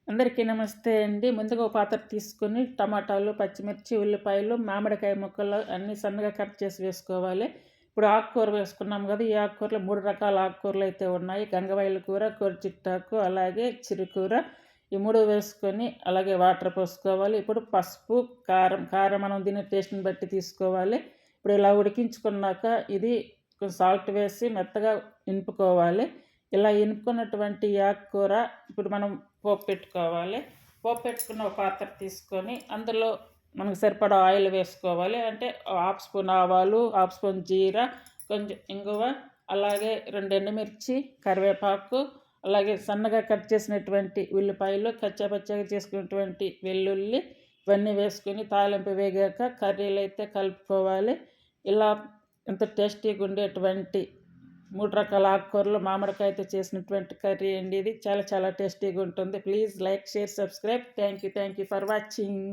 అందరికీ నమస్తే అండి. ముందుగా ఒక పాత్ర తీసుకొని టమాటాలు, పచ్చిమిర్చి, ఉల్లిపాయలు, మామిడికాయ ముక్కలు అన్నీ సన్నగా కట్ చేసి వేసుకోవాలి. ఇప్పుడు ఆకుకూర వేసుకున్నాం కదా! ఈ ఆకుకూరలో 3 రకాల ఆకుకూరలు అయితే ఉన్నాయి. గంగవాయిల కూర, కొర్చిట్టాకు, అలాగే చిరుకూర. ఈ 3 వేసుకొని అలాగే వాటర్ పోసుకోవాలి. ఇప్పుడు పసుపు, కారం మనం తినే టేస్ట్‌ని బట్టి తీసుకోవాలి. ఇప్పుడు ఇలా ఉడికించుకున్నాక ఇది కొంచెం సాల్ట్ వేసి మెత్తగా ఇంపుకోవాలి. ఇలా ఇనుపుకున్నటువంటి ఆకుకూర ఇప్పుడు మనం పోపు పెట్టుకోవాలి. పోపు పెట్టుకున్న ఒక పాత్ర తీసుకొని అందులో మనకు సరిపడా ఆయిల్ వేసుకోవాలి. అంటే హాఫ్ స్పూన్ ఆవాలు, హాఫ్ స్పూన్ జీరా, కొంచెం ఇంగువ, అలాగే 2 ఎండుమిర్చి, కరివేపాకు, అలాగే సన్నగా కట్ చేసినటువంటి ఉల్లిపాయలు, కచ్చాపచ్చాగా చేసుకున్నటువంటి వెల్లుల్లి, ఇవన్నీ వేసుకొని తాలింపు వేగాక కర్రీలు అయితే కలుపుకోవాలి. ఇలా ఎంతో టేస్టీగా ఉండేటువంటి 3 రకాల ఆకుకూరలు మామిడికాయతో చేసినటువంటి కర్రీ అండి ఇది. చాలా చాలా టేస్టీగా ఉంటుంది. Please like, share, subscribe. Thank you for watching.